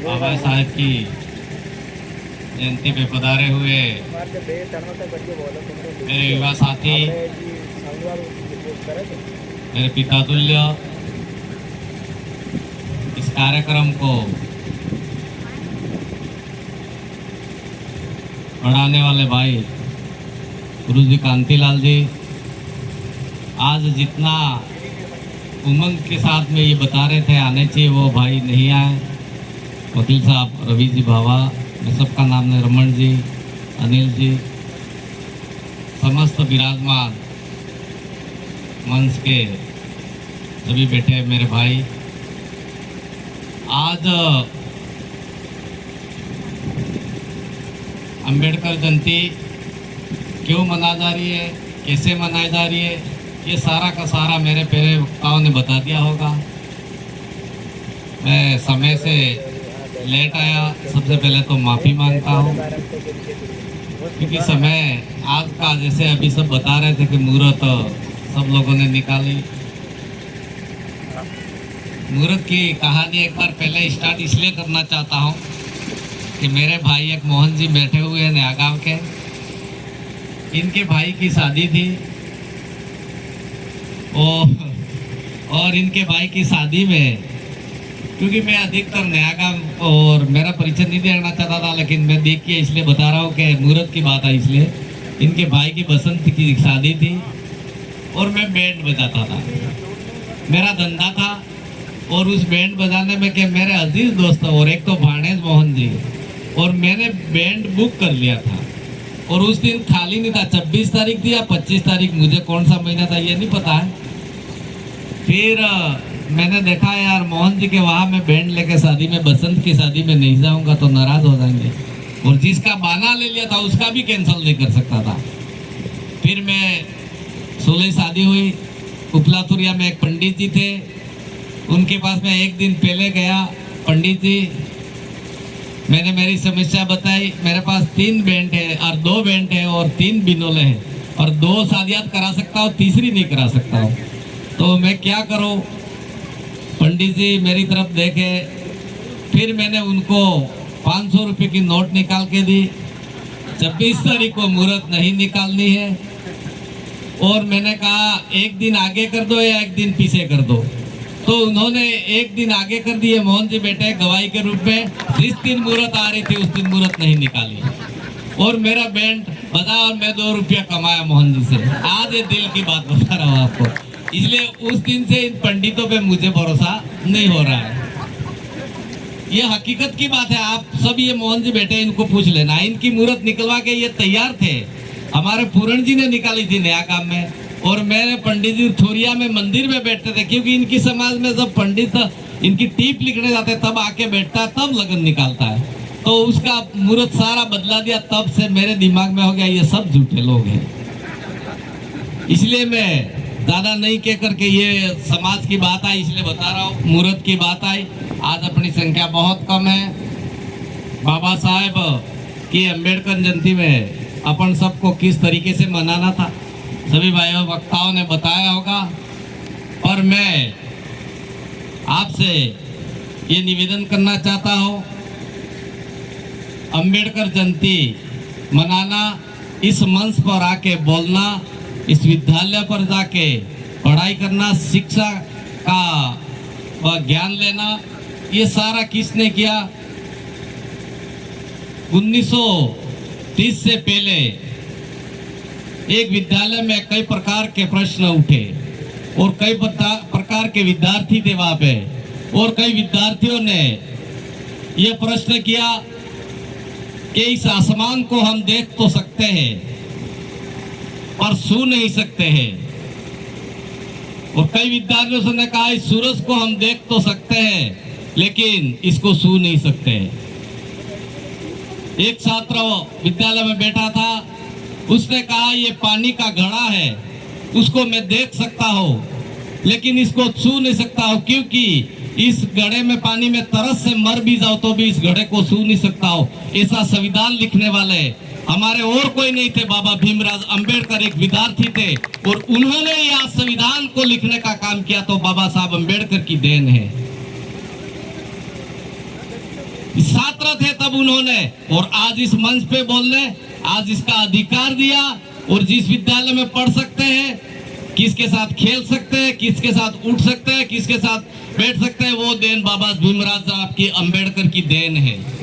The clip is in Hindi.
बाबा साहेब की जयंती पे पधारे हुए मेरे युवा साथी, मेरे पिता तुल्य, इस कार्यक्रम को बढ़ाने वाले भाई गुरु जी कांतिलाल जी, आज जितना उमंग के साथ में ये बता रहे थे आने चाहिए वो भाई नहीं आए। वकील साहब रवि जी भावा, मैं सबका नाम है, रमन जी, अनिल जी, समस्त विराजमान मंच के सभी बैठे मेरे भाई। आज अंबेडकर जयंती क्यों मनाई जा रही है, कैसे मनाई जा रही है, ये सारा का सारा मेरे पहले वक्ताओं ने बता दिया होगा। मैं समय से लेट आया, सबसे पहले तो माफ़ी मांगता हूँ, क्योंकि समय आज का जैसे अभी सब बता रहे थे कि मुहूर्त सब लोगों ने निकाली। मुहूर्त की कहानी एक बार पहले स्टार्ट इसलिए करना चाहता हूँ कि मेरे भाई एक मोहन जी बैठे हुए हैं नया गाँव के, इनके भाई की शादी थी और इनके भाई की शादी में, क्योंकि मैं अधिकतर नया गाँव और मेरा परिचय नहीं देना चाहता था, लेकिन मैं देख के इसलिए बता रहा हूँ कि मुहूर्त की बात है, इसलिए इनके भाई की बसंत की शादी थी और मैं बैंड बजाता था, मेरा धंधा था। और उस बैंड बजाने में के मेरे अजीज दोस्त और एक तो भाणेज मोहन जी, और मैंने बैंड बुक कर लिया था। और उस दिन खाली नहीं था, 26 तारीख थी या 25 तारीख, मुझे कौन सा महीना था ये नहीं पता है। फिर मैंने देखा यार मोहन जी के वहाँ मैं बैंड लेके शादी में, बसंत की शादी में नहीं जाऊंगा तो नाराज हो जाएंगे, और जिसका बहाना ले लिया था उसका भी कैंसिल नहीं कर सकता था। फिर मैं 16 शादी हुई, उपलातुरिया में एक पंडित जी थे, उनके पास मैं एक दिन पहले गया। पंडित जी, मैंने मेरी समस्या बताई, मेरे पास 3 बैंड है और 2 बैंड है और 3 बिनोले हैं और 2 शादियाँ करा सकता हूँ, तीसरी नहीं करा सकता हूँ, तो मैं क्या करूँ। पंडित जी मेरी तरफ देखे, फिर मैंने उनको 500 रुपये की नोट निकाल के दी। 26 तारीख को मुहूर्त नहीं निकालनी है, और मैंने कहा एक दिन आगे कर दो या एक दिन पीछे कर दो, तो उन्होंने एक दिन आगे कर दिए। मोहन जी बेटे गवाही के रूप में, जिस दिन मुहूर्त आ रही थी उस दिन मुहूर्त नहीं निकाली, और मेरा बैंड बजा और मैं 2 रुपया कमाया मोहन जी से। आज ये दिल की बात बता रहा हूँ आपको, इसलिए उस दिन से इन पंडितों पे मुझे भरोसा नहीं हो रहा है। ये हकीकत की बात है, आप सब ये मोहन जी बेटे इनको पूछ लेना, इनकी मुहूर्त निकलवा के ये तैयार थे। हमारे पूरण जी ने निकाली थी नया काम में, और मेरे पंडित जी थोरिया में मंदिर में बैठते थे, क्योंकि इनकी समाज में जब पंडित इनकी टीप लिखने जाते तब आके बैठता है, तब लगन निकालता है, तो उसका मुहूर्त सारा बदला दिया। तब से मेरे दिमाग में हो गया ये सब झूठे लोग हैं, इसलिए मैं ज्यादा नहीं कह करके, ये समाज की बात आई इसलिए बता रहा हूँ। मुहूर्त की बात आई, आज अपनी संख्या बहुत कम है। बाबा साहेब की अंबेडकर जयंती में अपन सबको किस तरीके से मनाना था सभी भाइयों वक्ताओं ने बताया होगा, और मैं आपसे ये निवेदन करना चाहता हूँ, अंबेडकर जयंती मनाना, इस मंच पर आके बोलना, इस विद्यालय पर जाके पढ़ाई करना, शिक्षा का व ज्ञान लेना, ये सारा किसने किया। 1930 से पहले एक विद्यालय में कई प्रकार के प्रश्न उठे, और कई प्रकार के विद्यार्थी थे वहां पे, और कई विद्यार्थियों ने यह प्रश्न किया कि इस आसमान को हम देख तो सकते हैं पर छू नहीं सकते हैं, और कई विद्यार्थियों ने कहा इस सूरज को हम देख तो सकते हैं लेकिन इसको छू नहीं सकते। एक छात्र विद्यालय में बैठा था, उसने कहा ये पानी का घड़ा है, उसको मैं देख सकता हूँ लेकिन इसको छू नहीं सकता हूँ, क्योंकि इस घड़े में पानी में तरस से मर भी जाओ तो भी इस घड़े को छू नहीं सकता हूँ। ऐसा संविधान लिखने वाले हमारे और कोई नहीं थे, बाबा भीमराव अंबेडकर एक विद्यार्थी थे, और उन्होंने यह संविधान को लिखने का काम किया, तो बाबा साहब अंबेडकर की देन है। छात्र थे तब उन्होंने, और आज इस मंच पे बोलने, आज इसका अधिकार दिया। और जिस विद्यालय में पढ़ सकते हैं, किसके साथ खेल सकते हैं, किसके साथ उठ सकते हैं, किसके साथ बैठ सकते हैं, वो देन बाबा भीमराव साहब की, अंबेडकर की देन है।